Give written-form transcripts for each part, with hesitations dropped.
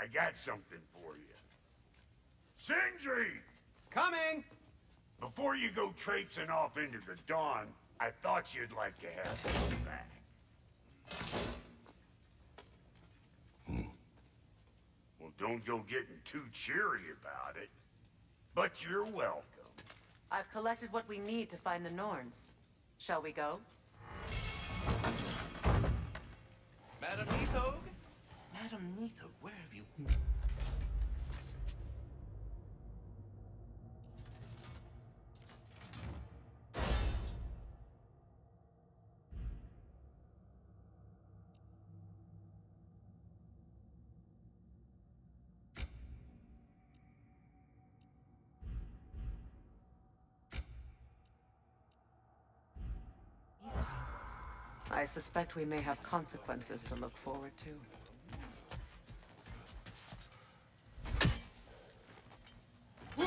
I got something for you. Sindri! Coming! Before you go traipsing off into the dawn, I thought you'd like to have this back. Well, don't go getting too cheery about it. But you're welcome. I've collected what we need to find the Norns. Shall we go? Madam Neathog? Madam Neathog, where have you... I suspect we may have consequences to look forward to. The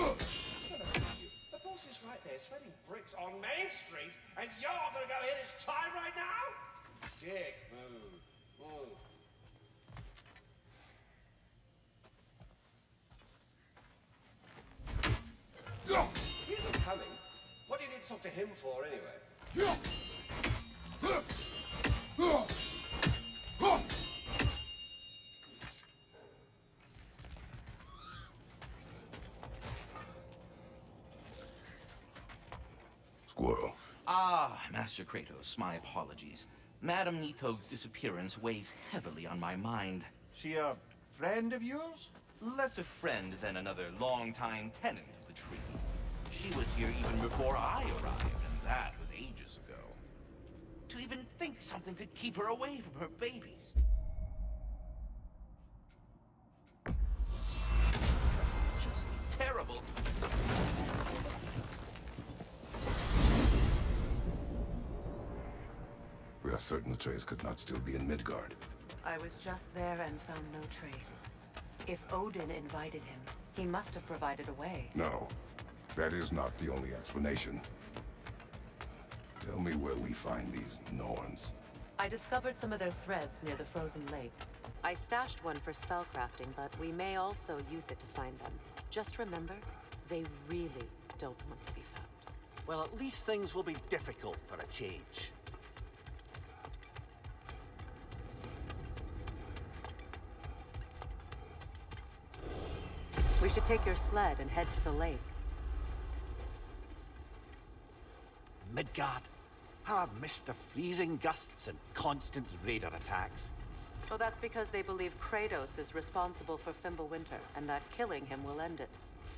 boss is right there, sweating bricks on Main Street, and you're gonna go hit his chime right now? Dick, move. He isn't coming. What do you need to talk to him for, anyway? Squirrel. Ah, Master Kratos, my apologies. Madam Neathog's disappearance weighs heavily on my mind. She a friend of yours? Less a friend than another longtime tenant of the tree. She was here even before I arrived, and that was ages ago. To even think something could keep her away from her babies. Just terrible. We are certain the trace could not still be in Midgard. I was just there and found no trace. If Odin invited him, he must have provided a way. No, that is not the only explanation. Tell me where we find these Norns. I discovered some of their threads near the frozen lake. I stashed one for spellcrafting, but we may also use it to find them. Just remember, they really don't want to be found. Well, at least things will be difficult for a change. We should take your sled and head to the lake. Midgard. How I've missed the freezing gusts and constant raider attacks. Well, that's because they believe Kratos is responsible for Fimbulwinter, and that killing him will end it.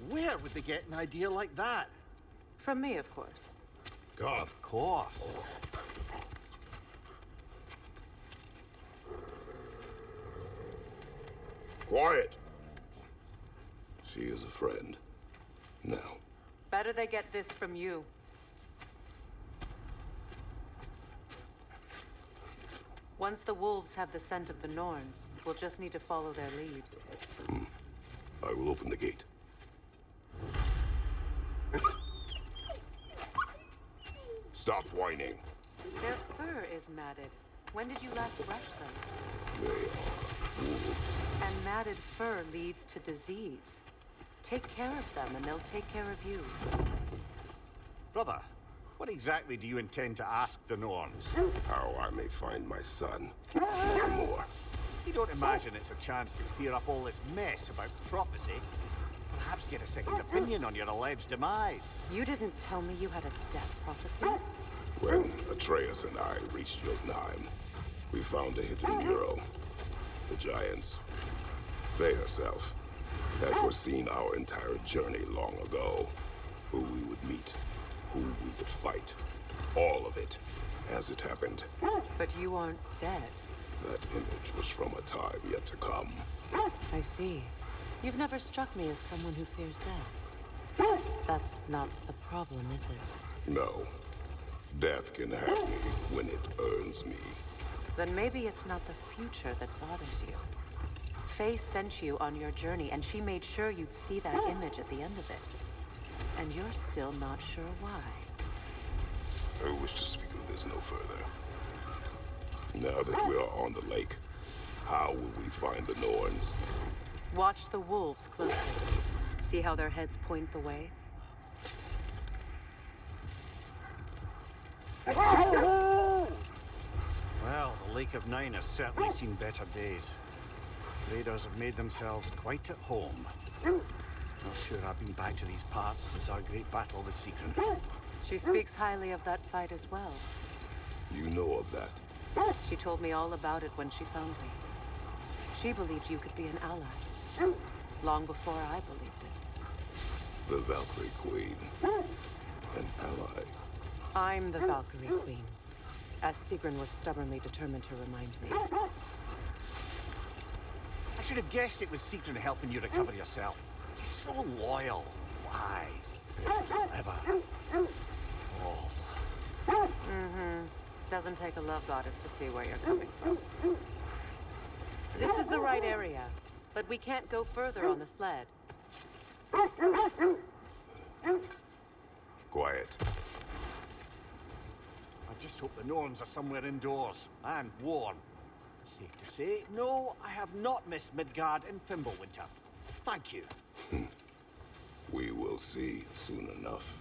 Where would they get an idea like that? From me, of course. God. Of course. Quiet! She is a friend. Now. Better they get this from you. Once the wolves have the scent of the Norns, we'll just need to follow their lead. I will open the gate. Stop whining. Their fur is matted. When did you last brush them? They are wolves. And matted fur leads to disease. Take care of them, and they'll take care of you. Brother, what exactly do you intend to ask the Norns? How I may find my son. Nothing more. You don't imagine it's a chance to clear up all this mess about prophecy? Perhaps get a second opinion on your alleged demise. You didn't tell me you had a death prophecy. When Atreus and I reached Jotunheim, we found a hidden bureau. The giants, they herself, had foreseen our entire journey long ago. Who we would meet, who we would fight. All of it, as it happened. But you aren't dead. That image was from a time yet to come. I see. You've never struck me as someone who fears death. That's not the problem, is it? No. Death can have me when it earns me. Then maybe it's not the future that bothers you. Faye sent you on your journey, and she made sure you'd see that image at the end of it. And you're still not sure why. I wish to speak of this no further. Now that we are on the lake, how will we find the Norns? Watch the wolves closely. See how their heads point the way? Well, the Lake of Nine has certainly seen better days. Raiders have made themselves quite at home. Not sure I've been back to these parts since our great battle with Secret. She speaks highly of that fight as well. You know of that? She told me all about it when she found me. She believed you could be an ally. Long before I believed it. The Valkyrie Queen. An ally. I'm the Valkyrie Queen. As Sigrun was stubbornly determined to remind me. I should have guessed it was Secret helping you recover yourself. She's so loyal. Why? Ever. All. Doesn't take a love goddess to see where you're coming from. This is the right area, but we can't go further on the sled. Quiet. I just hope the Norns are somewhere indoors and warm. Safe to say, no, I have not missed Midgard in Fimbulwinter. Thank you. We will see soon enough.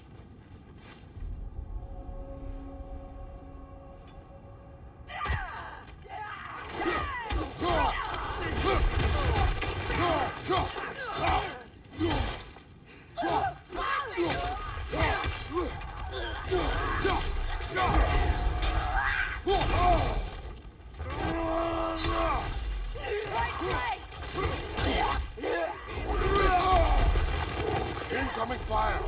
Incoming fire!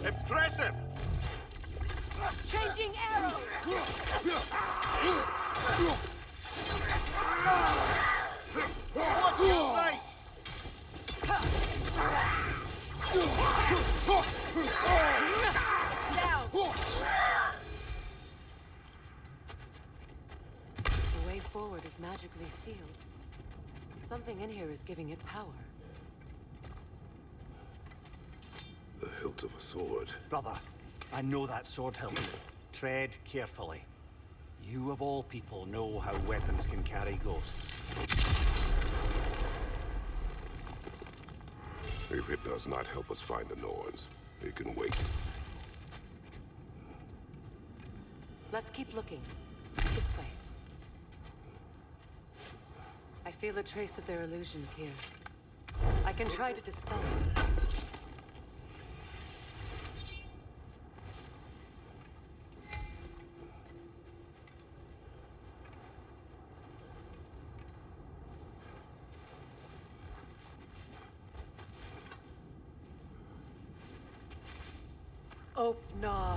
Impressive! Changing arrow! Right! The way forward is magically sealed. Something in here is giving it power. The hilt of a sword. Brother, I know that sword hilt. Tread carefully. You of all people know how weapons can carry ghosts. If it does not help us find the Norns, it can wait. Let's keep looking. This way. I feel a trace of their illusions here. I can try to dispel it. Oh, no.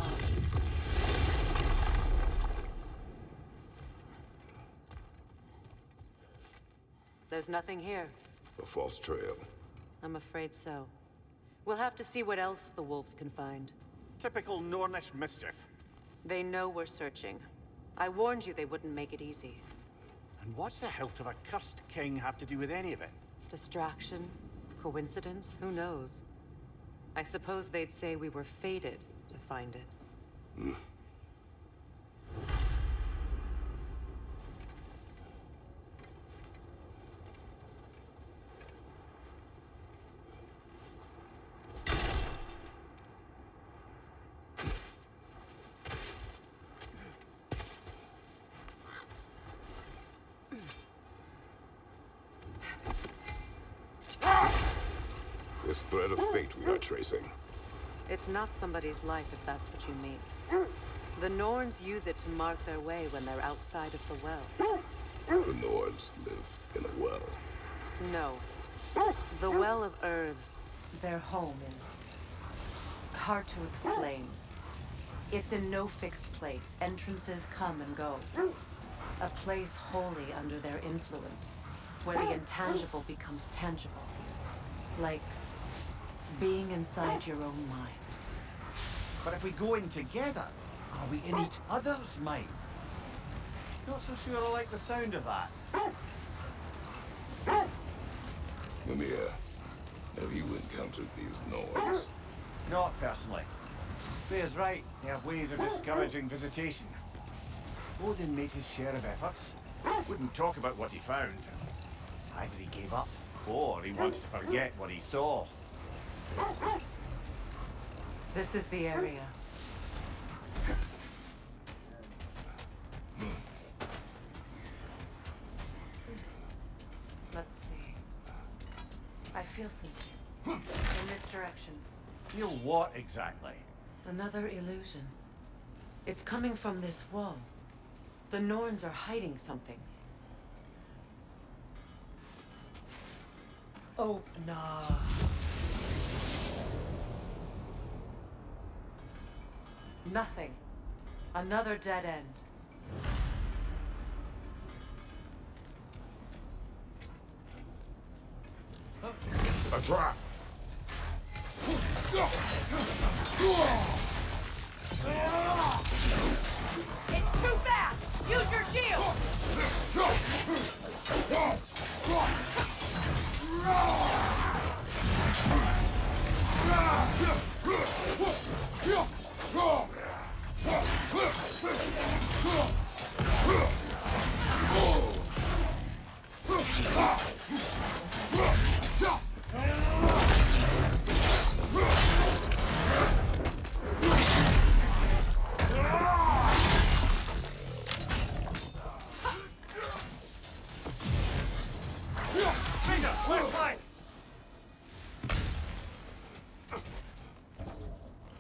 There's nothing here. A false trail. I'm afraid so. We'll have to see what else the wolves can find. Typical Nornish mischief. They know we're searching. I warned you they wouldn't make it easy. And what's the hilt of a cursed king have to do with any of it? Distraction? Coincidence? Who knows? I suppose they'd say we were fated to find it. this thread of fate we are tracing? It's not somebody's life, if that's what you mean. The Norns use it to mark their way when they're outside of the well. The Norns live in a well. No. The Well of Earth, their home, is hard to explain. It's in no fixed place. Entrances come and go. A place wholly under their influence, where the intangible becomes tangible. Like being inside your own mind. But if we go in together, are we in each other's mind? Not so sure I like the sound of that. Mimir, have you encountered these Norns? Not personally. Freya's right. They have ways of discouraging visitation. Odin made his share of efforts. Wouldn't talk about what he found. Either he gave up, or he wanted to forget what he saw. This is the area. Let's see. I feel something. In this direction. Feel what exactly? Another illusion. It's coming from this wall. The Norns are hiding something. Oh, nah. Nothing. Another dead end. A trap! It's too fast! Use your shield!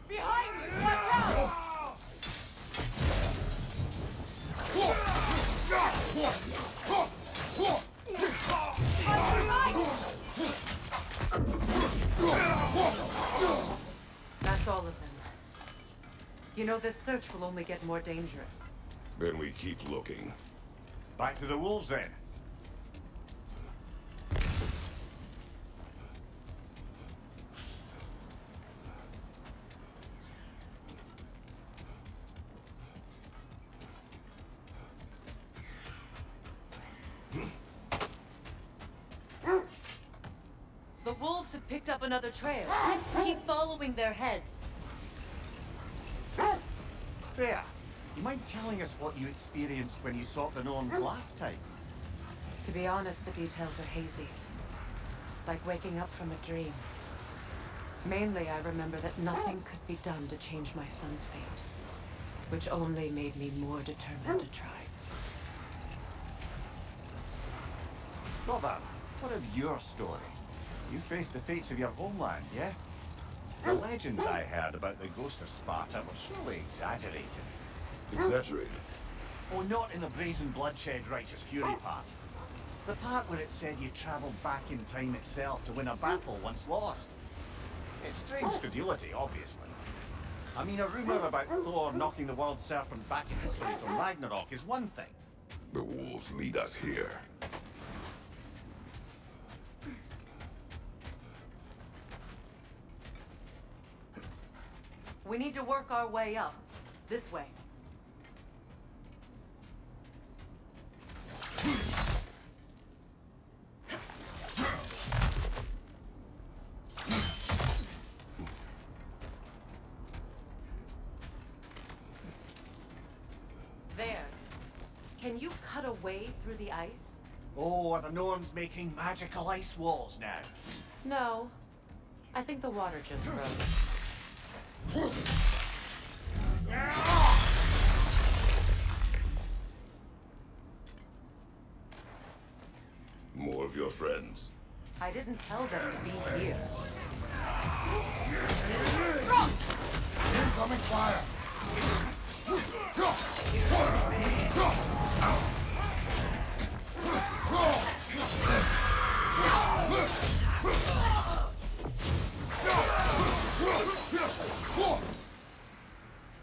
Behind you! Watch out! That's all of them. You know, this search will only get more dangerous. Then we keep looking. Back to the wolves then. The wolves have picked up another trail. Keep following their heads. Freya, you mind telling us what you experienced when you sought the Norns last time? To be honest, the details are hazy. Like waking up from a dream. Mainly, I remember that nothing could be done to change my son's fate. Which only made me more determined to try. Brother, what of your story? You faced the fates of your homeland, yeah? The legends I heard about the ghost of Sparta were surely exaggerated. Exaggerated? Oh, not in the brazen bloodshed righteous fury part. The part where it said you travelled back in time itself to win a battle once lost. It's strange credulity, obviously. I mean, a rumour about Thor knocking the world serpent back in history from Ragnarok is one thing. The wolves lead us here. We need to work our way up. This way. There. Can you cut a way through the ice? Oh, are the Norns making magical ice walls now? No. I think the water just froze. More of your friends. I didn't tell them to be here. Incoming fire!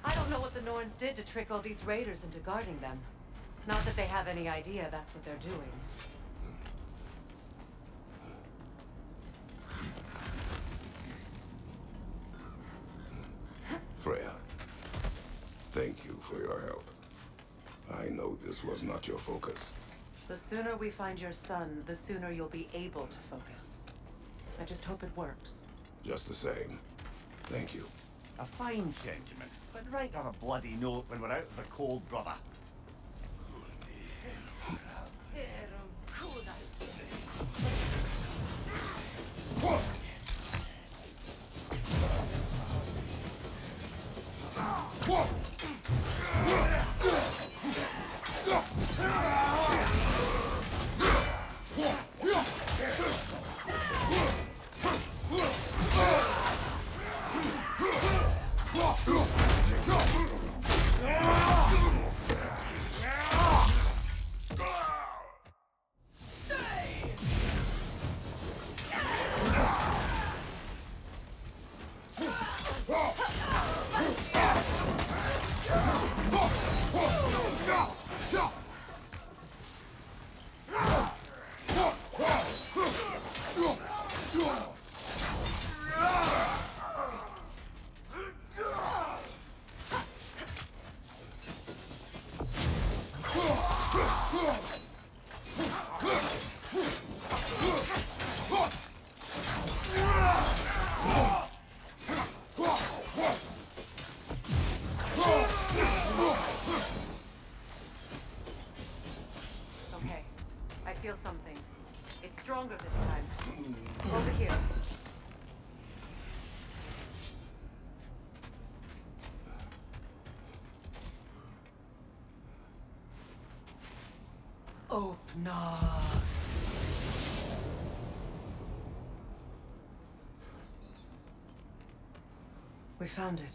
I don't know what the Norns did to trick all these raiders into guarding them. Not that they have any idea that's what they're doing. Freya, thank you for your help. I know this was not your focus. The sooner we find your son, the sooner you'll be able to focus. I just hope it works. Just the same, thank you. A fine sentiment, but right on a bloody note when we're out of the cold, brother. Okay, I feel something. It's stronger this time. Over here. Open up. We found it.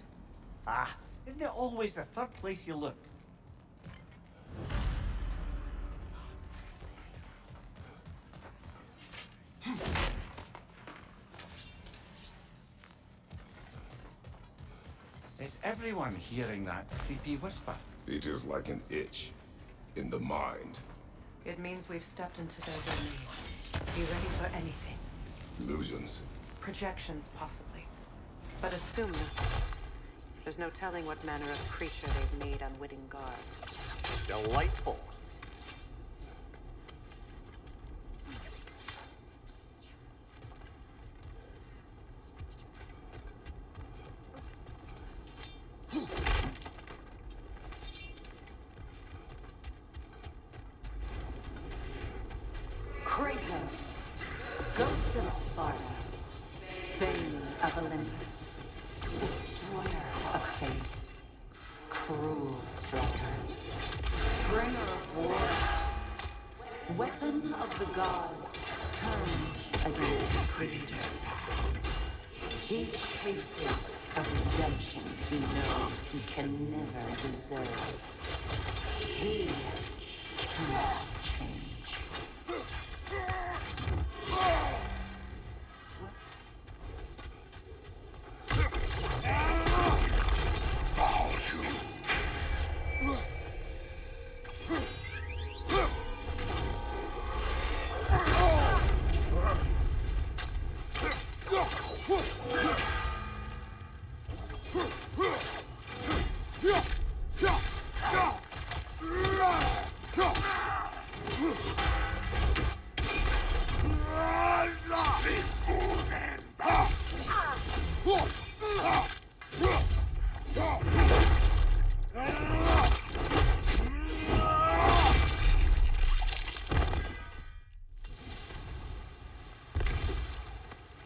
Ah, isn't it always the third place you look? Is everyone hearing that creepy whisper? It is like an itch in the mind. It means we've stepped into their domain. Be ready for anything. Illusions. Projections, possibly. But assume nothing. There's no telling what manner of creature they've made unwitting guards. Delightful. Kratos, ghost of Sparta, bane of Olympus, destroyer of fate, cruel striker, bringer of war, weapon of the gods, turned against his creators. He faces a redemption he knows he can never deserve. He cannot change.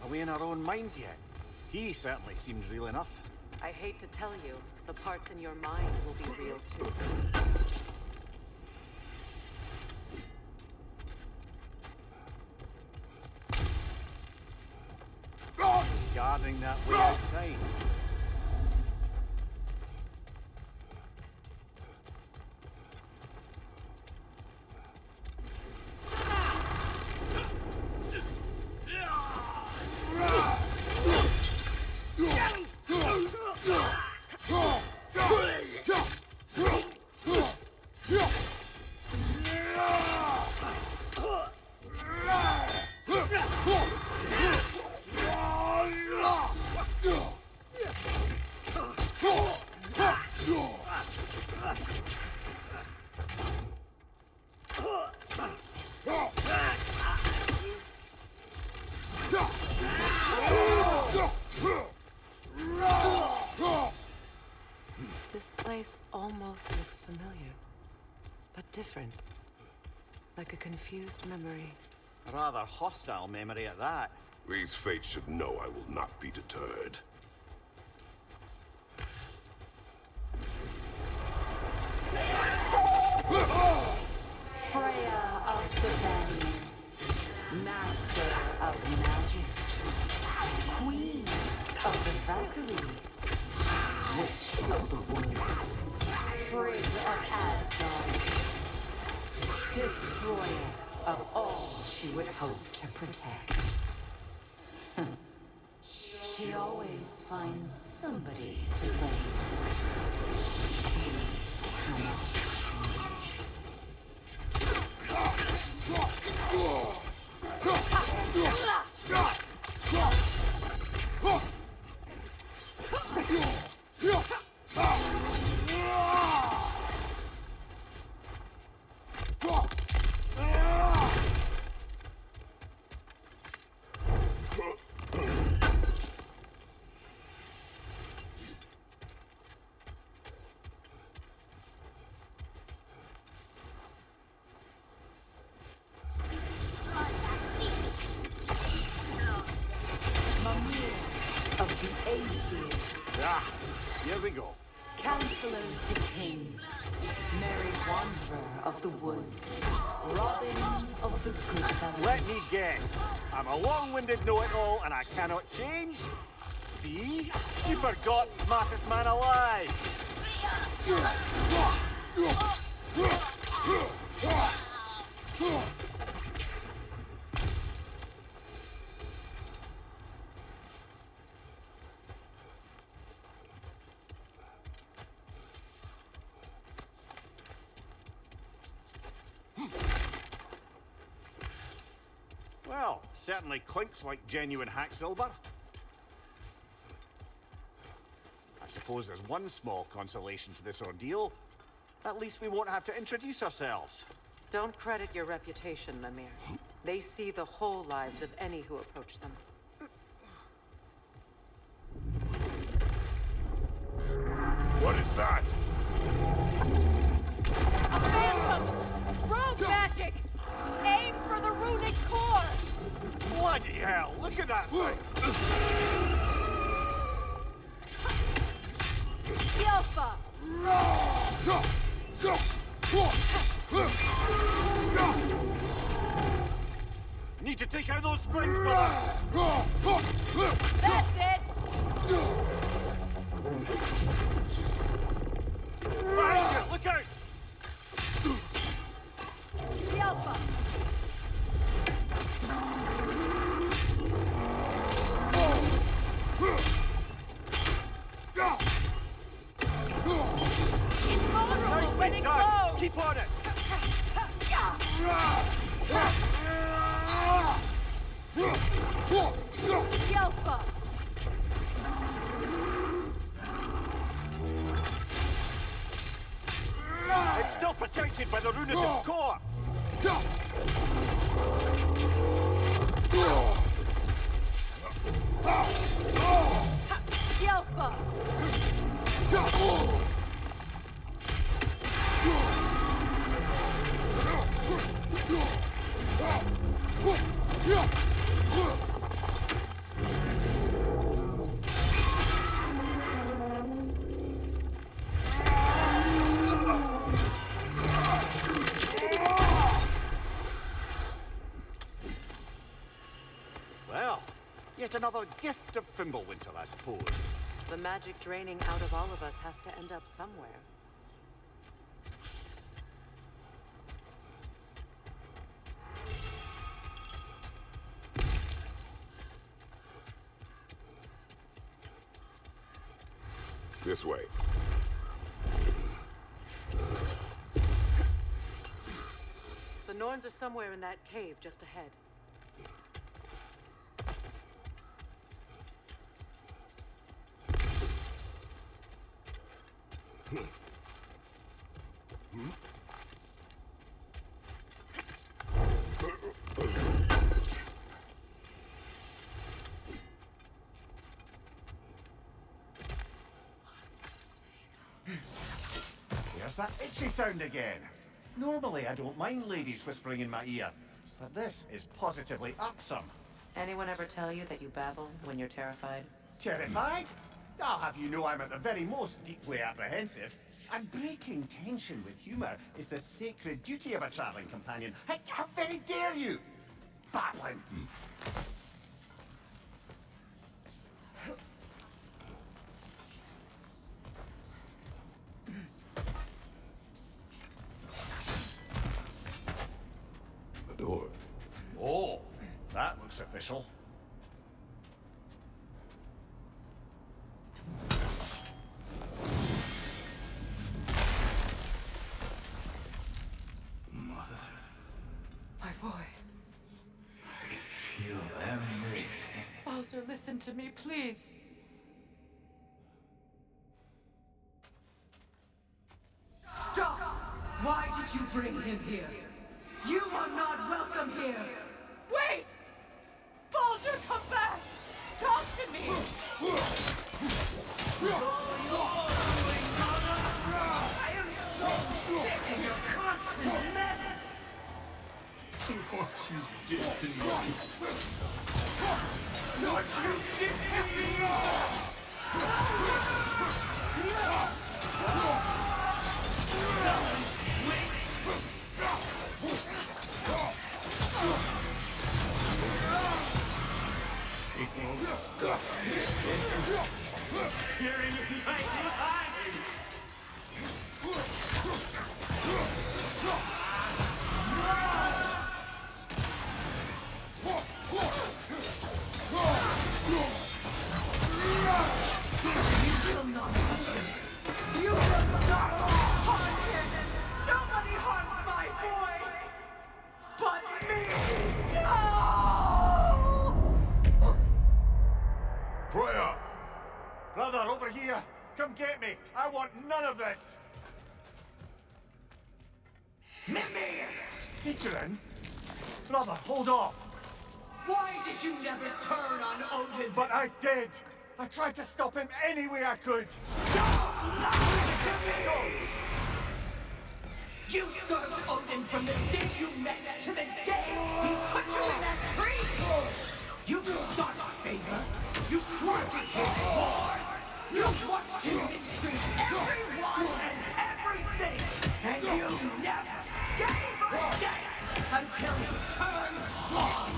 Are we in our own minds yet? He certainly seemed real enough. I hate to tell you, the parts in your mind will be real too. guarding that way outside. This place almost looks familiar, but different. Like a confused memory. A rather hostile memory at that. These fates should know I will not be deterred. Freya of the Banyan, Master of Magics, Queen of the Valkyries, Witch of the Woods, Frigg of Asgard, Destroyer of all she would hope to protect. She always finds somebody to blame. She cannot Here we go. Counselor to Kings, Merry Wanderer of the Woods, Robin of the Good Let Fellows. me guess. I'm a long-winded know-it-all and I cannot change? See? You forgot smartest man alive. Well, certainly clinks like genuine hack silver. I suppose there's one small consolation to this ordeal. At least we won't have to introduce ourselves. Don't credit your reputation, Mimir. They see the whole lives of any who approach them. What is that? A phantom! Rogue magic! Aim for the runic core! Bloody hell, look at that thing! Yelfa! Need to take out those springs, brother! That's it! Behind you, look out! Yelfa! Invulnerable when it Done. glows! Keep on it! Yelfa! It's still protected by the rune of its core! Yet another gift of Fimbulwinter, I suppose. The magic draining out of all of us has to end up somewhere. This way. The Norns are somewhere in that cave just ahead. There's that itchy sound again. Normally I don't mind ladies whispering in my ear, but this is positively irksome. Anyone ever tell you that you babble when you're terrified? Terrified? I'll have you know I'm at the very most deeply apprehensive. And breaking tension with humor is the sacred duty of a traveling companion. How very dare you! Babbling! The door. Oh, that looks official. My boy. Feel everything. Baldur, listen to me, please. Stop! Why did you bring him here? You are not welcome here! Wait! Baldur, come back! Talk to me! I am so sick of your constant menace! What you did to me. What you did to me! Hearing in my mind. You will not touch him! You will not harm him! Nobody harms my boy! But me! No! Freya! Brother, over here! Come get me! I want none of this! Mimir! Sigrun? Brother, hold off! Why did you never turn on Odin? But I did! I tried to stop him any way I could! You served Odin from the day you met to the day he put you in that tree! You sought his favor! You courted his wars! You watched him mistreat everyone and everything! And you never gave a damn until he turned on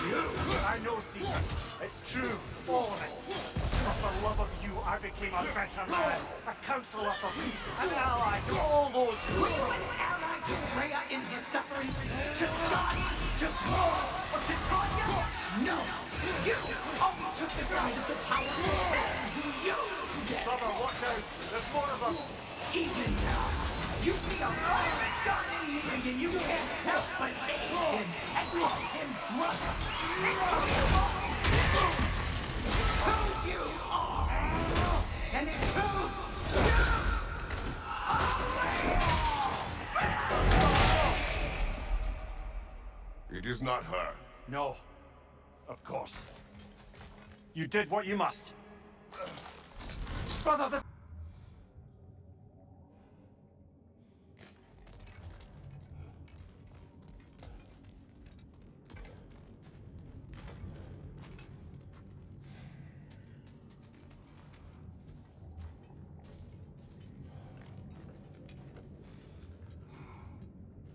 you! I know, Sigrun. It's true. All of it. But for love of you, I became a better man, a counselor for peace, an ally to all those who... Were you an ally to Freya in his suffering? To God? To Thor? Or to Tanya? No! You only took the side of the powerful and you used it! Brother, watch out. There's more of them. Even now, you see a fiery god in me and you can't help but hate him and call him brother! It's who you are! And it's who you It is not her. No. Of course. You did what you must. Brother, the...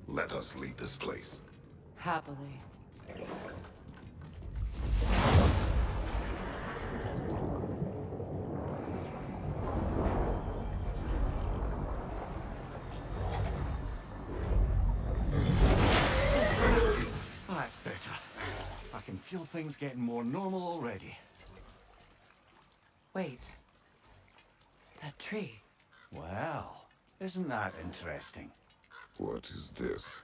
Let us leave this place. Happily. can feel things getting more normal already. Wait. That tree. Well, isn't that interesting? What is this?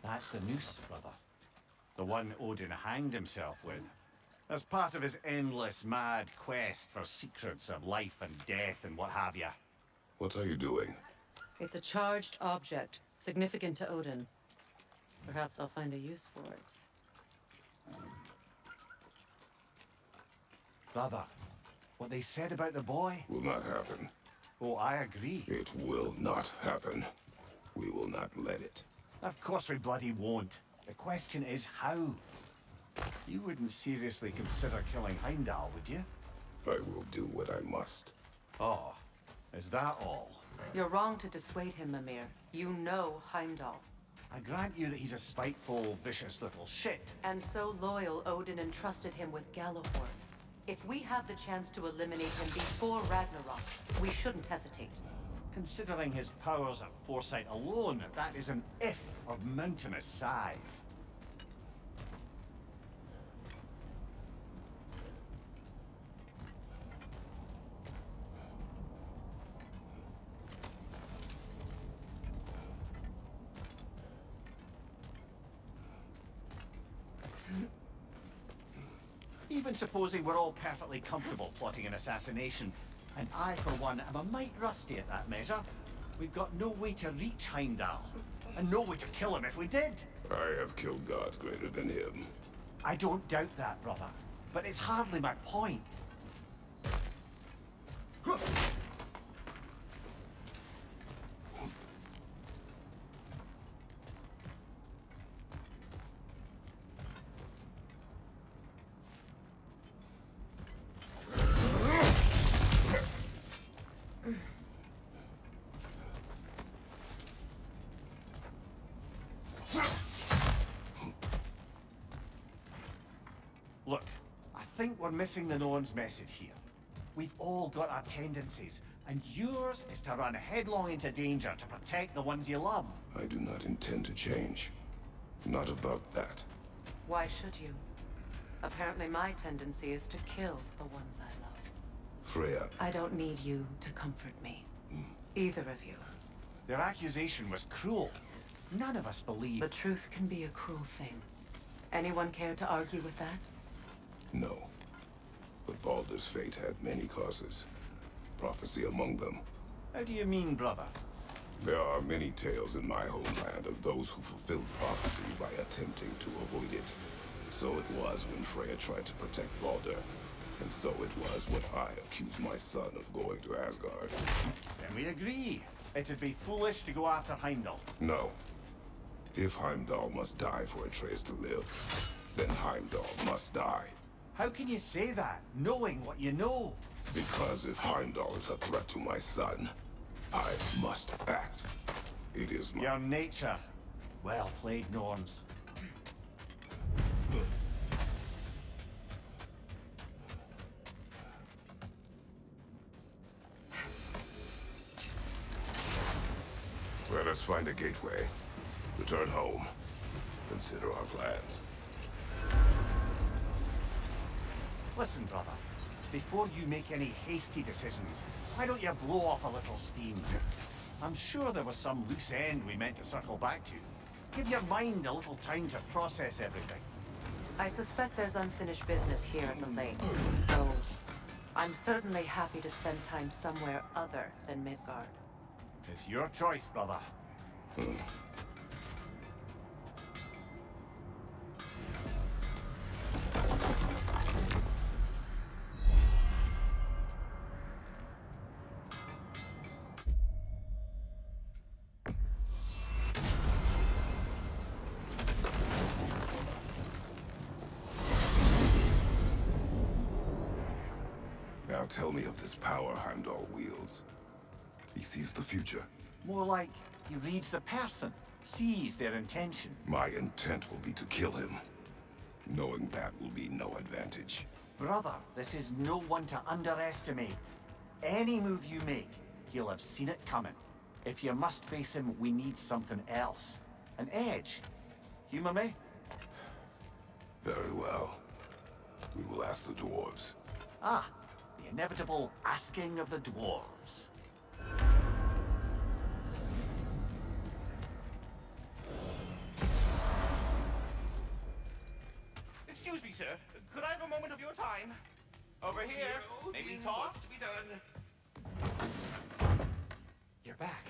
That's the noose, brother. The one Odin hanged himself with. As part of his endless, mad quest for secrets of life and death and what have you. What are you doing? It's a charged object, significant to Odin. Perhaps I'll find a use for it. Brother, what they said about the boy? Will not happen. Oh, I agree. It will not happen. We will not let it. Of course we bloody won't. The question is how. You wouldn't seriously consider killing Heimdall, would you? I will do what I must. Oh, is that all? You're wrong to dissuade him, Mimir. You know Heimdall. I grant you that he's a spiteful, vicious little shit. And so loyal, Odin entrusted him with Gjallarhorn. If we have the chance to eliminate him before Ragnarok, we shouldn't hesitate. Considering his powers of foresight alone, that is an if of mountainous size. Even supposing we're all perfectly comfortable plotting an assassination, and I, for one, am a mite rusty at that measure, we've got no way to reach Heimdall, and no way to kill him if we did. I have killed gods greater than him. I don't doubt that, brother, but it's hardly my point. Look, I think we're missing the Norn's message here. We've all got our tendencies, and yours is to run headlong into danger to protect the ones you love. I do not intend to change. Not about that. Why should you? Apparently my tendency is to kill the ones I love. Freya, I don't need you to comfort me. Either of you. Their accusation was cruel. None of us believe. The truth can be a cruel thing. Anyone care to argue with that? no. But Baldur's fate had many causes. Prophecy among them. How do you mean, brother? There are many tales in my homeland of those who fulfilled prophecy by attempting to avoid it. So it was when Freya tried to protect Baldur. And so it was when I accused my son of going to Asgard. Then we agree. It'd be foolish to go after Heimdall. No. If Heimdall must die for Atreus to live, then Heimdall must die. How can you say that, knowing what you know? Because if Heimdall is a threat to my son, I must act. It is my... Your nature. Well played, Norns. Let us find a gateway. Return home. Consider our plans. Listen, brother. Before you make any hasty decisions, why don't you blow off a little steam? I'm sure there was some loose end we meant to circle back to. Give your mind a little time to process everything. I suspect there's unfinished business here at the lake. Though I'm certainly happy to spend time somewhere other than Midgard. It's your choice, brother. Now tell me of this power Heimdall wields. He sees the future. More like he reads the person, sees their intention. My intent will be to kill him. Knowing that will be no advantage. Brother, this is no one to underestimate. Any move you make, he'll have seen it coming. If you must face him, we need something else. An edge. Humor me? Very well. We will ask the dwarves. Ah, the inevitable asking of the dwarves. Excuse me, sir. Could I have a moment of your time? Over here. Maybe talk to be done. You're back.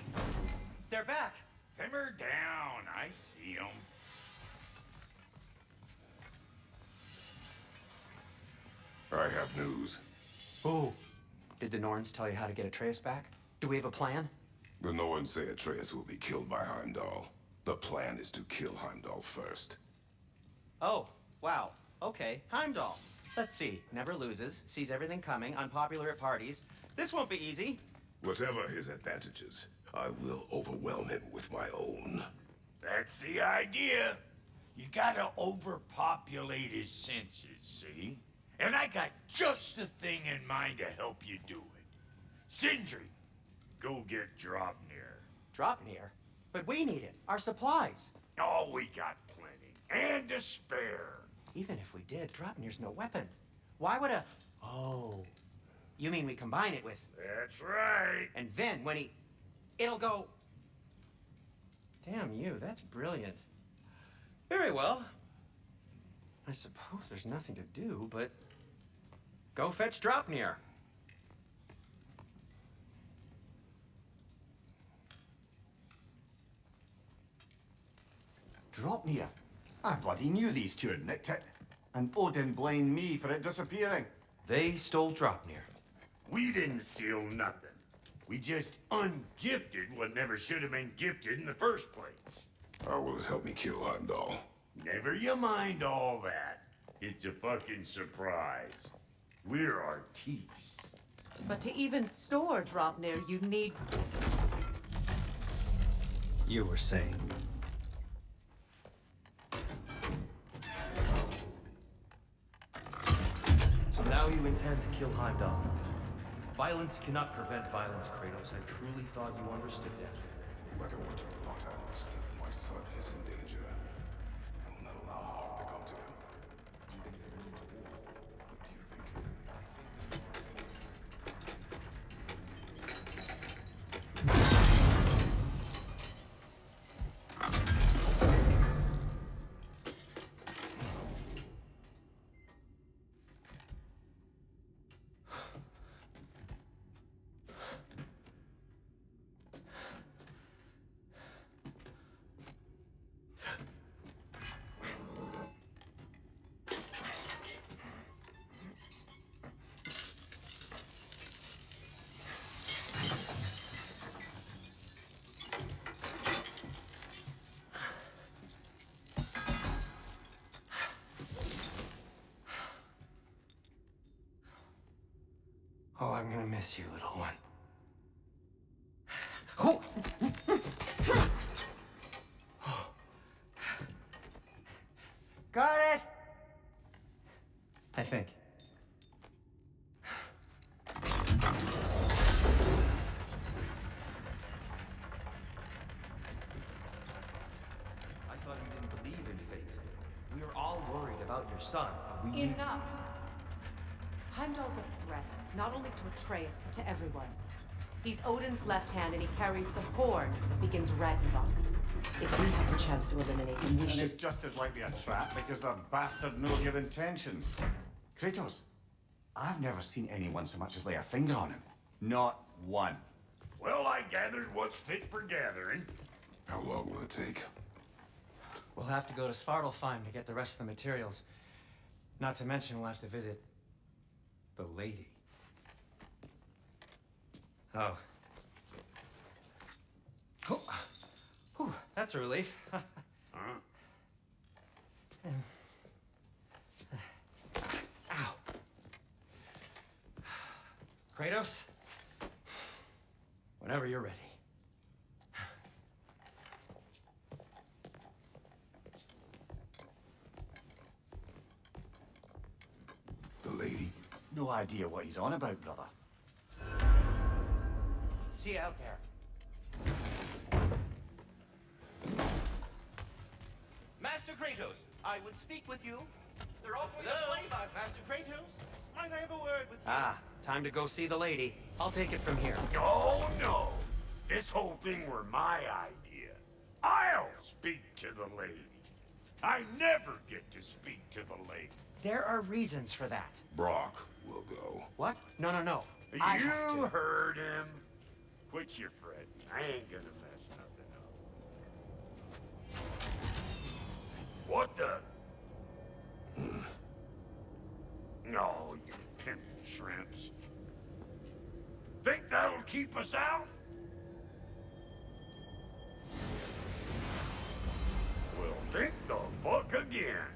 They're back. Simmer down. I see them. I have news. Oh. Did the Norns tell you how to get Atreus back? Do we have a plan? The Norns say Atreus will be killed by Heimdall. The plan is to kill Heimdall first. Oh, wow. Okay, Heimdall. Let's see. Never loses, sees everything coming, unpopular at parties. This won't be easy. Whatever his advantages, I will overwhelm him with my own. That's the idea. You gotta overpopulate his senses, see? And I got just the thing in mind to help you do it. Sindri, go get Draupnir. Draupnir? But we need it. Our supplies. Oh, we got plenty. And to spare. Even if we did, Draupnir's no weapon. Why would a... Oh. You mean we combine it with... That's right. And then when he... It'll go... Damn you, that's brilliant. Very well. I suppose there's nothing to do, but... Go fetch Draupnir. Draupnir. I bloody knew these two had nicked it. And Odin blamed me for it disappearing. They stole Draupnir. We didn't steal nothing. We just ungifted what never should have been gifted in the first place. How will it help me kill Heimdall? Never you mind all that. It's a fucking surprise. We're artistes. But to even store Draupnir, you need... You were saying... So now you intend to kill Heimdall. Violence cannot prevent violence, Kratos. I truly thought you understood that. No matter what you thought I understood, my son is in danger. I will not allow harm to come to him. Even if it means war. What do you think? Oh, I'm gonna miss you, little one. Oh. Got it! I think. I thought you didn't believe in fate. We were all worried about your son. We... Enough! Heimdall's a threat, not only to Atreus, but to everyone. He's Odin's left hand, and he carries the horn that begins Ragnarok. If we have the chance to eliminate him, we And should... it's just as likely a trap because the bastard knows your intentions. Kratos, I've never seen anyone so much as lay a finger on him. Not one. Well, I gathered what's fit for gathering. How long will it take? We'll have to go to Svartalfheim to get the rest of the materials. Not to mention we'll have to visit... the lady. Oh. Oh. Whew, that's a relief. Huh? Ow. Kratos? Whenever you're ready. The lady? No idea what he's on about, brother. See you out there. Master Kratos, I would speak with you. They're offering to blame us. Master Kratos, might I have a word with you? Ah, time to go see the lady. I'll take it from here. No, no. This whole thing were my idea. I'll speak to the lady. I never get to speak to the lady. There are reasons for that. Brock will go. What? No, no, no. I have You to. heard him. Quit your fretting. I ain't gonna mess nothing up. What the? No, you pimpin' shrimps. Think that'll keep us out? Well, think the fuck again.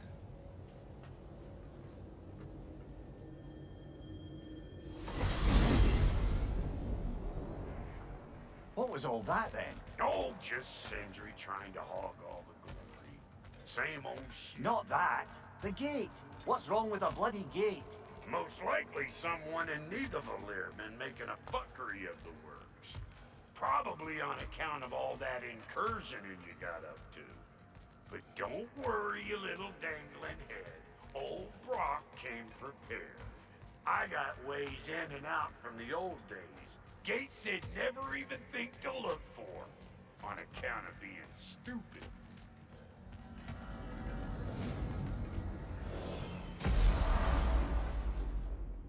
What was all that then? Oh, just Sindri trying to hog all the glory. Same old shit. Not that. The gate. What's wrong with a bloody gate? Most likely someone in Nidavellir been making a fuckery of the works. Probably on account of all that incursioning you got up to. But don't worry, you little dangling head. Old Brock came prepared. I got ways in and out from the old days. Gates they'd never even think to look for, on account of being stupid.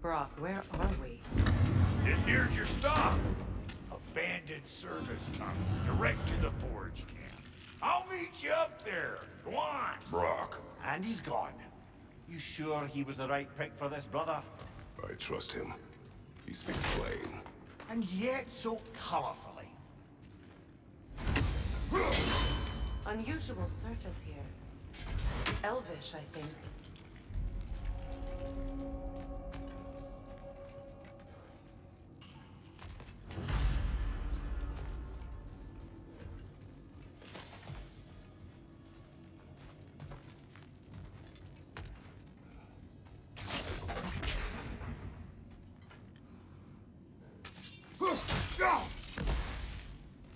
Brock, where are we? This here's your stop. Abandoned service tunnel, direct to the forge camp. I'll meet you up there. Go on. Brock, And he's gone. You sure he was the right pick for this, brother? I trust him. He speaks plain. And yet so colorfully. Unusual surface here. Elvish, I think.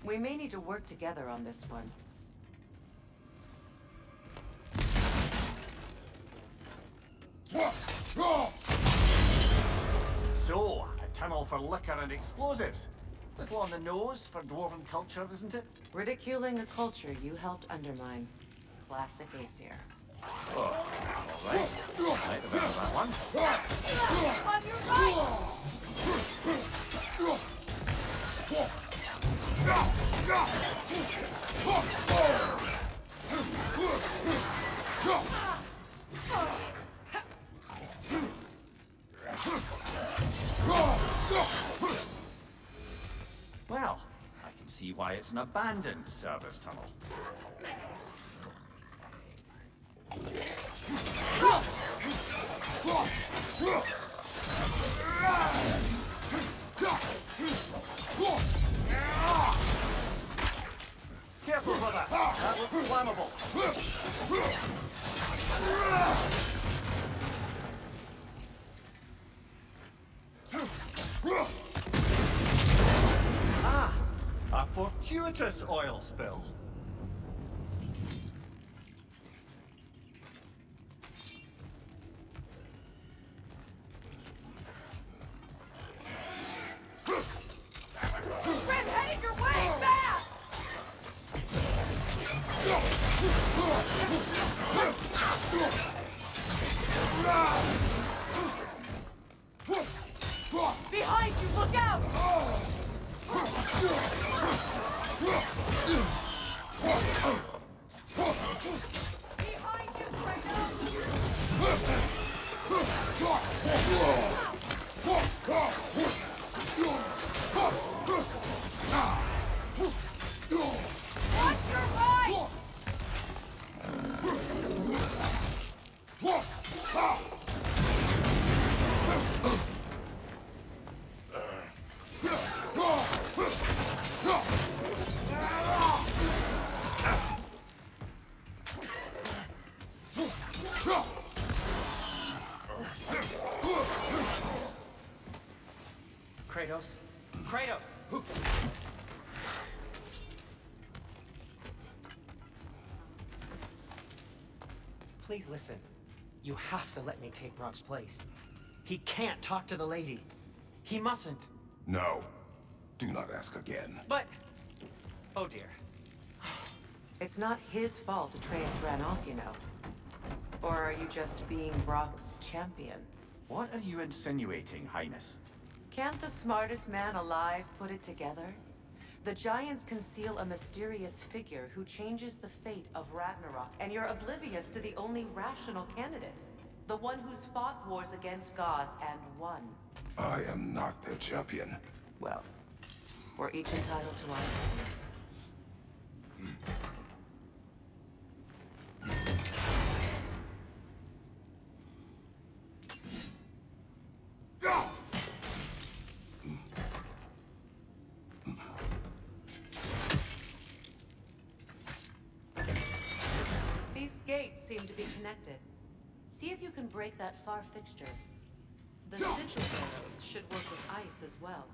We may need to work together on this one. So, a tunnel for liquor and explosives. Little on the nose for dwarven culture, isn't it? Ridiculing a culture you helped undermine. Classic Aesir. All right. Might remember that one. On your right! Well, I can see why it's an abandoned service tunnel. Careful, brother. That looks flammable. Ah, a fortuitous oil spill. Red headed your way back! Behind you, look out! Behind you, Watch your right! Kratos? Kratos! Please listen. You have to let me take Brock's place. He can't talk to the lady. He mustn't. No. Do not ask again. But... Oh dear. It's not his fault Atreus ran off, you know. Or are you just being Brock's champion? What are you insinuating, Highness? Can't the smartest man alive put it together? The Giants conceal a mysterious figure who changes the fate of Ragnarok, and you're oblivious to the only rational candidate. The one who's fought wars against gods and won. I am not their champion. Well, we're each entitled to our These gates seem to be connected. See if you can break that far fixture. The sigil arrows should work with ice as well.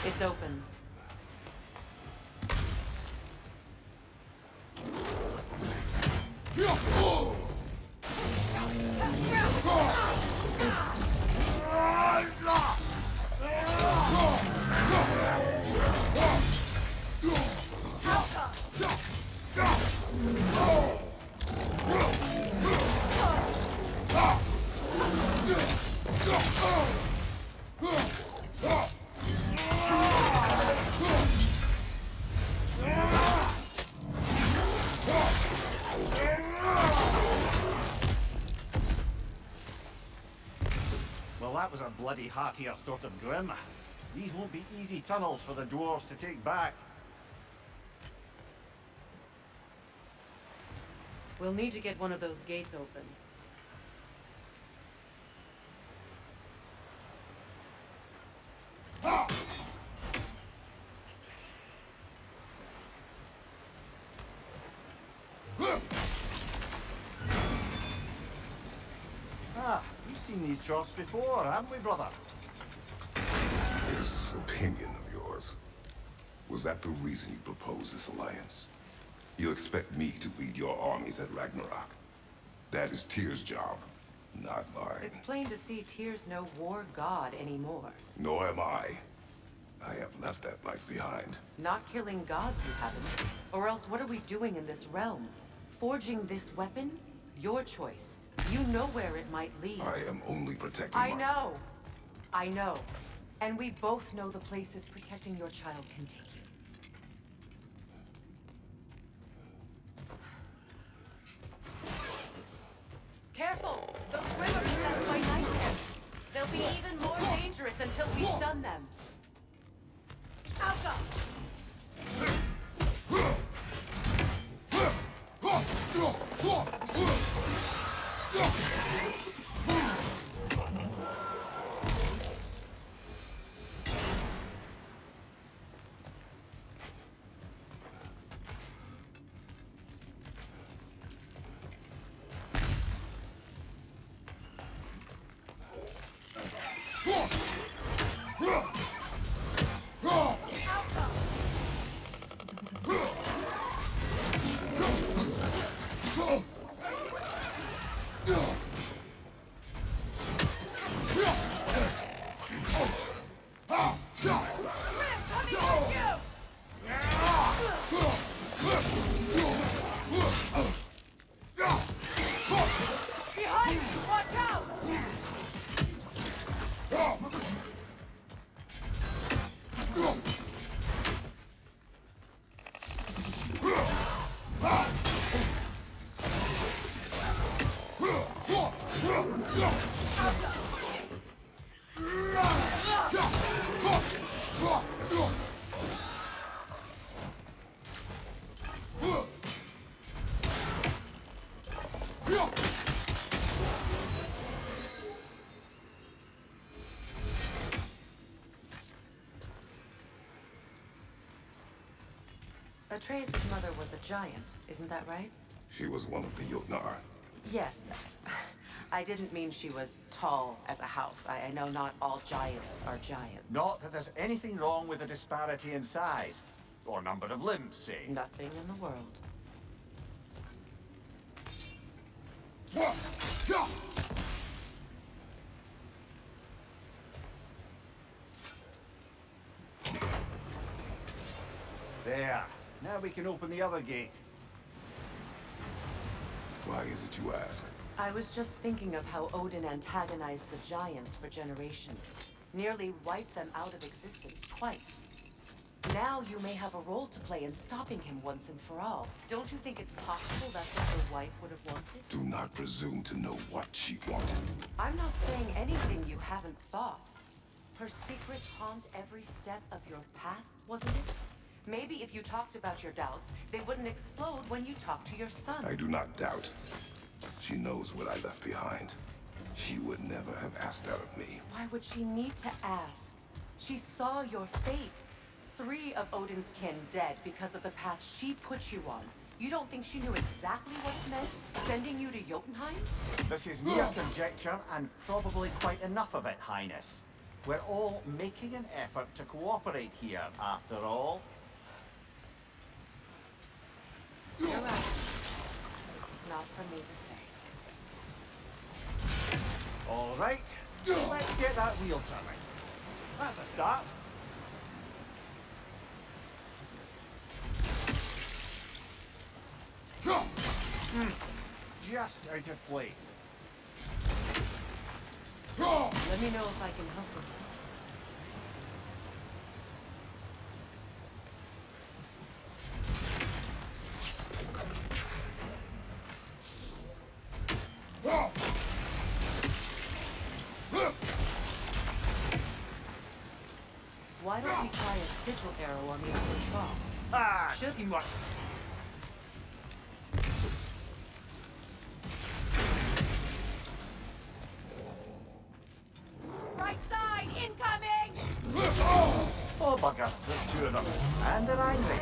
It's open. Well, that was a bloody heartier sort of grim. These won't be easy tunnels for the dwarves to take back. We'll need to get one of those gates open. We've seen these troughs before, haven't we, brother? This opinion of yours, was that the reason you proposed this alliance? You expect me to lead your armies at Ragnarok? That is Tyr's job, not mine. It's plain to see Tyr's no war god anymore. Nor am I. I have left that life behind. Not killing gods, you haven't. Or else what are we doing in this realm? Forging this weapon? Your choice. You know where it might lead. I am only protecting I know. I know. And we both know the places protecting your child can take you. Careful! Those swimmers possessed by nightmares. They'll be even more dangerous until we stun them. Alka! Behind you! Watch out! Atreus' mother was a giant, isn't that right? She was one of the Jotnar. Yes. I didn't mean she was tall as a house. I know not all giants are giants. Not that there's anything wrong with a disparity in size. Or number of limbs, say. Nothing in the world. There. Now we can open the other gate. Why is it you ask? I was just thinking of how Odin antagonized the giants for generations. Nearly wiped them out of existence twice. Now you may have a role to play in stopping him once and for all. Don't you think it's possible that's what your wife would have wanted? Do not presume to know what she wanted. I'm not saying anything you haven't thought. Her secrets haunt every step of your path, wasn't it? Maybe if you talked about your doubts, they wouldn't explode when you talked to your son. I do not doubt. She knows what I left behind. She would never have asked that of me. Why would she need to ask? She saw your fate. 3 of Odin's kin dead because of the path she put you on. You don't think she knew exactly what it meant, sending you to Jotunheim? This is mere conjecture, and probably quite enough of it, Highness. We're all making an effort to cooperate here, after all. You're right. It's not for me to say. All right, let's get that wheel turning. That's a start. Just out of place. Let me know if I can help you. Why don't we try a sigil arrow on the upper trough? Ah, Should be much. Right side, incoming! Oh, bugger, there's 2 of them. And they're angry.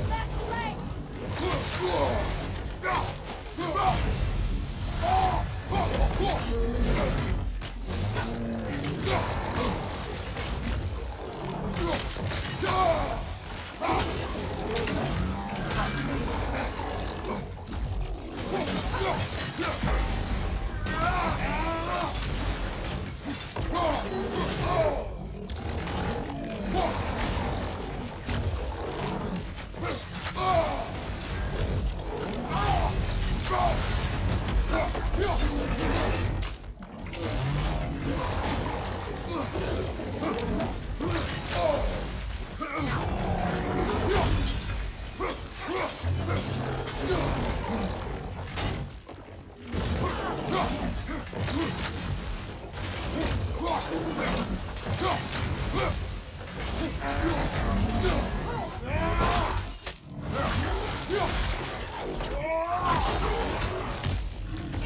Left flank!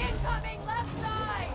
Incoming left side!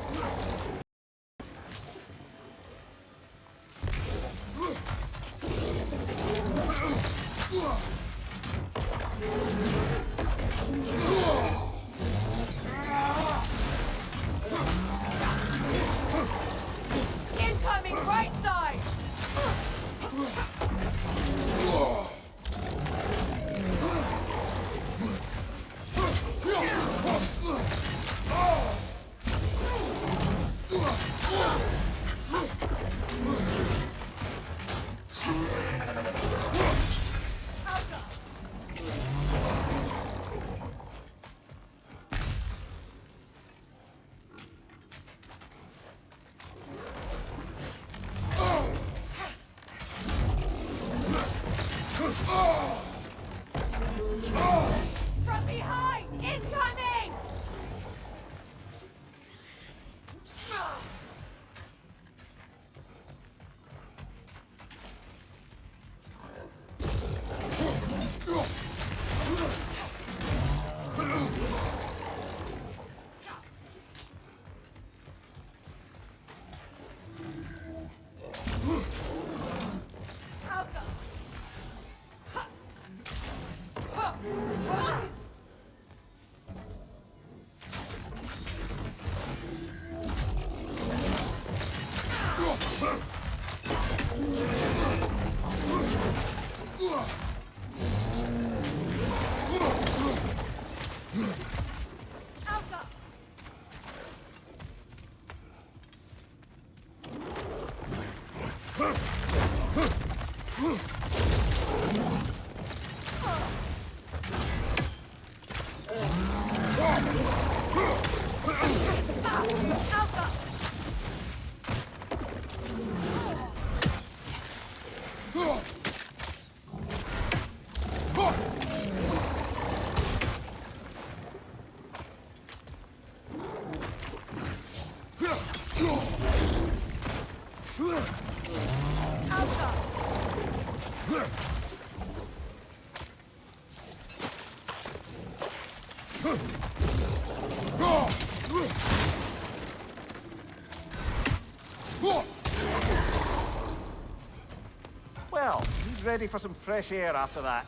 Well, he's ready for some fresh air after that.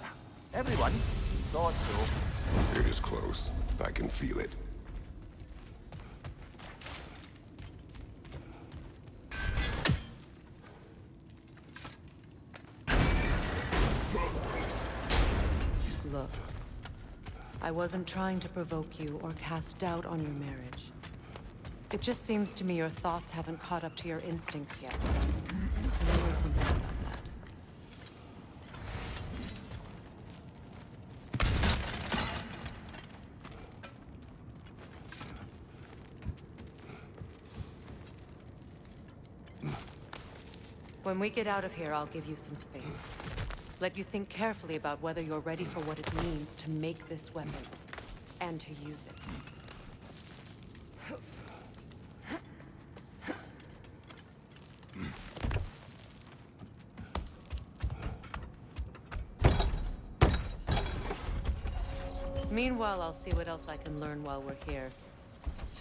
Everyone thought so. It is close. I can feel it. Look, I wasn't trying to provoke you or cast doubt on your marriage. It just seems to me your thoughts haven't caught up to your instincts yet. I know something about that. When we get out of here, I'll give you some space. Let you think carefully about whether you're ready for what it means to make this weapon, and to use it. Meanwhile, I'll see what else I can learn while we're here.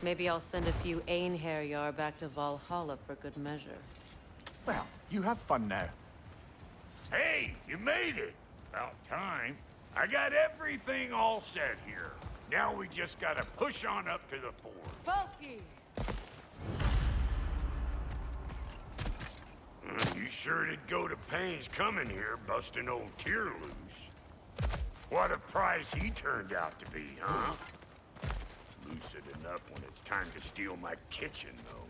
Maybe I'll send a few Einherjar back to Valhalla for good measure. Well, you have fun now. Hey, you made it. About time. I got everything all set here. Now we just gotta push on up to the fort. Falky! You sure did go to pains coming here, busting old Tyr loose. What a prize he turned out to be, huh? Lucid enough when it's time to steal my kitchen, though.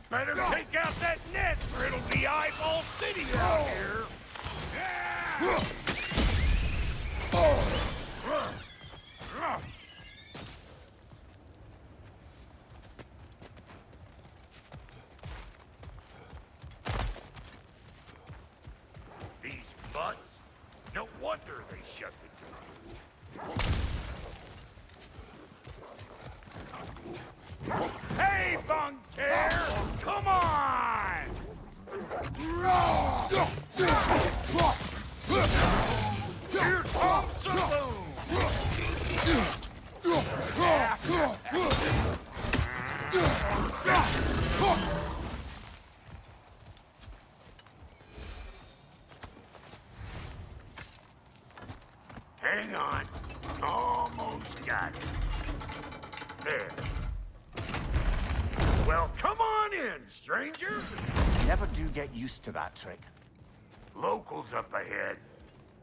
Better take out that nest, or it'll be Eyeball City out here. These butts? No wonder they shut the door. Hey, Bunker! Come on! Here comes the boom! Hang on. Almost got it. There. Well, come on in, stranger. Never do get used to that trick. Locals up ahead.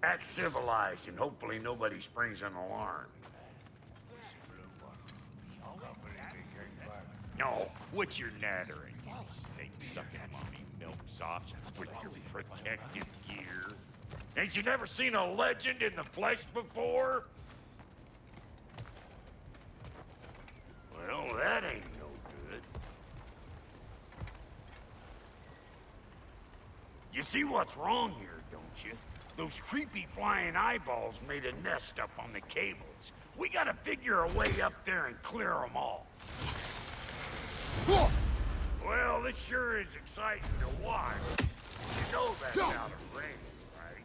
Act civilized, and hopefully nobody springs an alarm. No, quit your nattering, you snake-sucking mommy milksops with your protective gear. Ain't you never seen a legend in the flesh before? Well, that ain't no good. You see what's wrong here, don't you? Those creepy flying eyeballs made a nest up on the cables. We gotta figure a way up there and clear them all. Well, this sure is exciting to watch. You know that's out of range, right?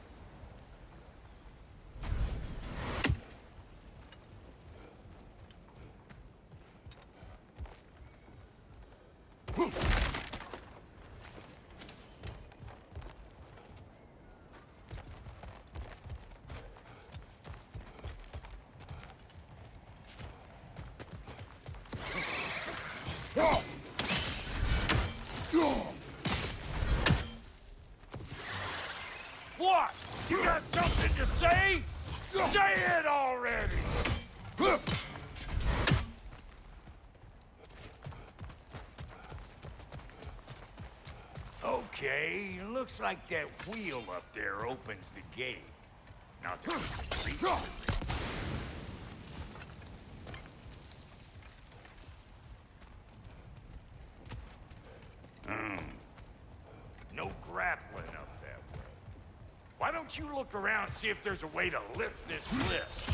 Okay, looks like that wheel up there opens the gate. Now, no grappling up that way. Why don't you look around and see if there's a way to lift this lift?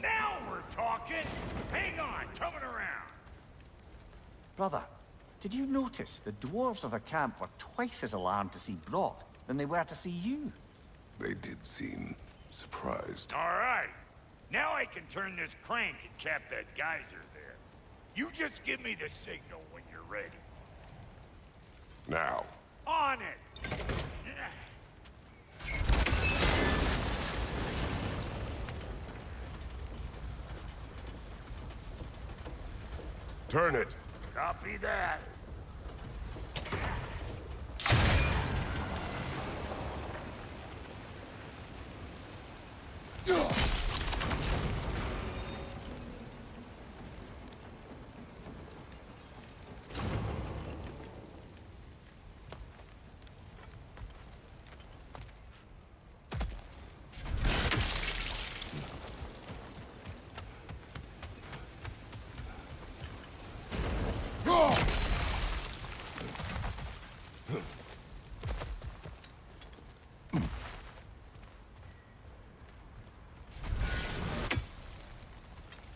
Now we're talking! Hang on, coming around! Brother, did you notice the dwarves of the camp were twice as alarmed to see Brock than they were to see you? They did seem surprised. All right. Now I can turn this crank and cap that geyser there. You just give me the signal when you're ready. Now. On it! Turn it. Copy that.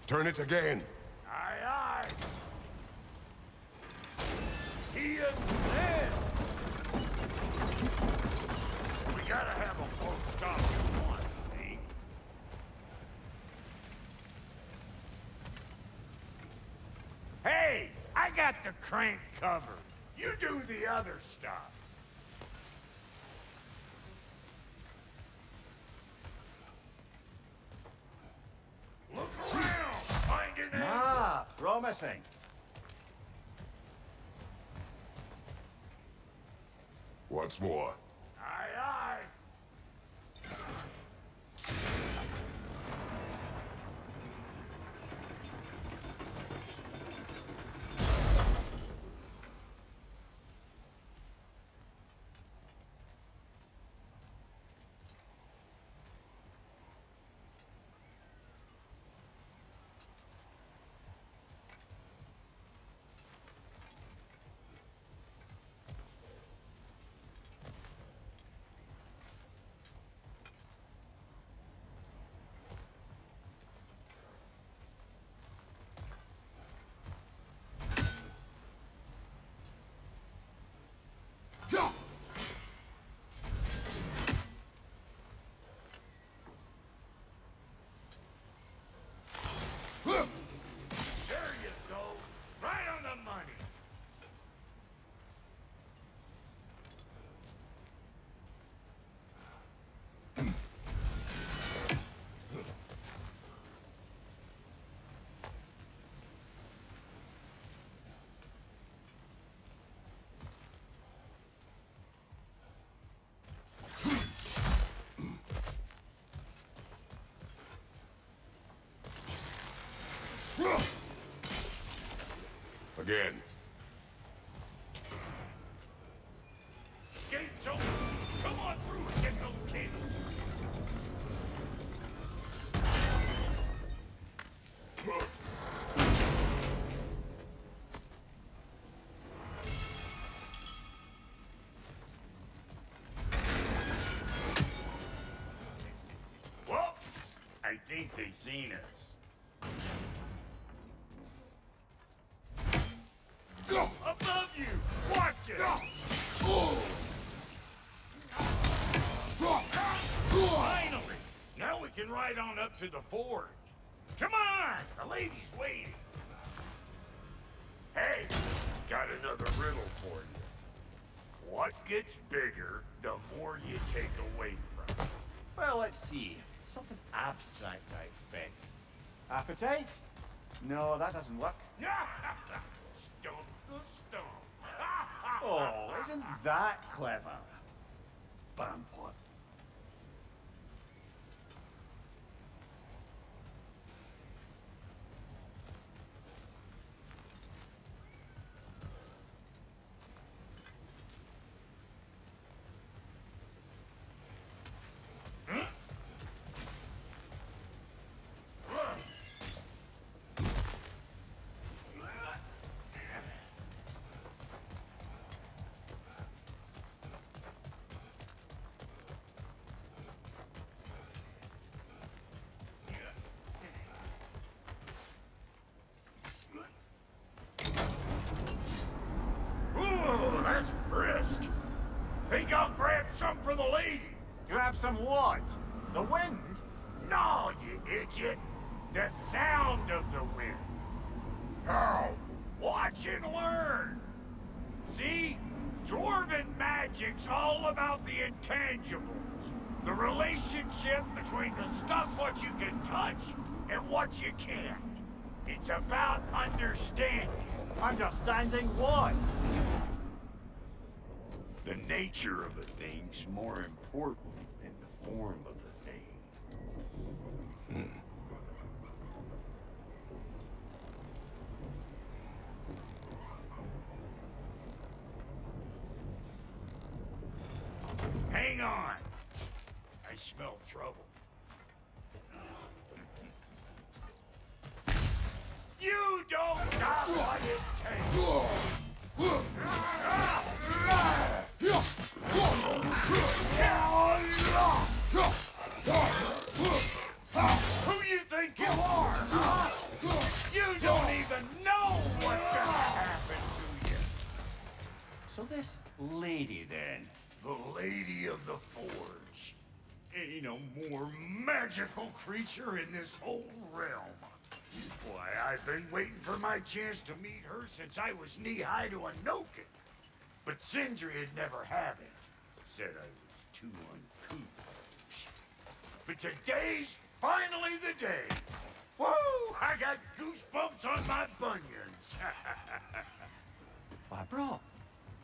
Turn it again. Aye, aye. He is dead. We gotta have them both stop at once, see? Hey, I got the crank covered. You do the other stuff. Look around! Find an angle! Ah, promising. Once more. Aye, aye. There you go. Right on the money. Again. Gates open. Come on through and get those cables. Well, I think they seen us. Above you! Watch it! Finally! Now we can ride on up to the forge. Come on! The lady's waiting. Hey, got another riddle for you. What gets bigger, the more you take away from it? Well, let's see. Something abstract, I expect. Appetite? No, that doesn't work. Stump the stump. Oh, isn't that clever? Bampot. Ooh, that's brisk. Think I'll grab some for the lady? Grab some what? The wind? No, you idiot. The sound of the wind. How? Watch and learn. See? Dwarven magic's all about the intangibles. The relationship between the stuff what you can touch and what you can't. It's about understanding. Understanding what? The nature of a thing's more important than the form of the thing. Hang on. I smell trouble. You don't got what it takes. Who you think you are, huh? You don't even know what's gonna happen to you. So this lady, then? The Lady of the Forge. Ain't no more magical creature in this whole realm. Why, I've been waiting for my chance to meet her since I was knee-high to a Noken. But Sindri would never have it. Said I was too uncouth. But today's finally the day. Woo! I got goosebumps on my bunions. Why, bro,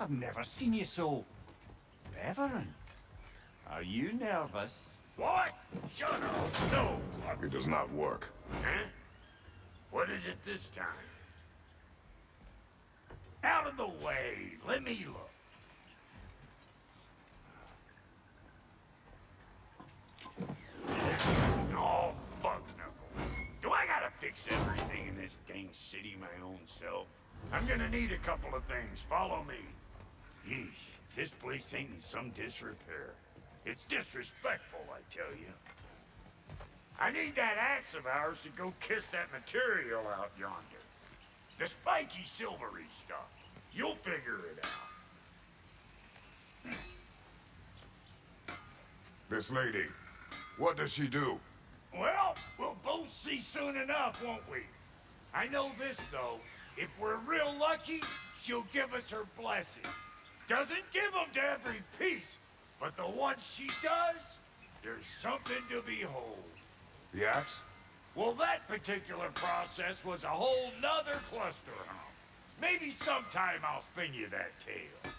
I've never seen you so reverent. Are you nervous? What? Shut up. No. It does not work. Huh? What is it this time? Out of the way. Let me look. Oh, fuck no. Do I gotta fix everything in this dang city my own self? I'm gonna need a couple of things. Follow me. Yeesh, if this place ain't in some disrepair. It's disrespectful, I tell you. I need that axe of ours to go kiss that material out yonder. The spiky silvery stuff. You'll figure it out. This lady, what does she do? Well, we'll both see soon enough, won't we? I know this, though. If we're real lucky, she'll give us her blessing. Doesn't give them to every piece, but the ones she does, there's something to behold. The axe? Well, that particular process was a whole nother cluster hump. Maybe sometime I'll spin you that tale.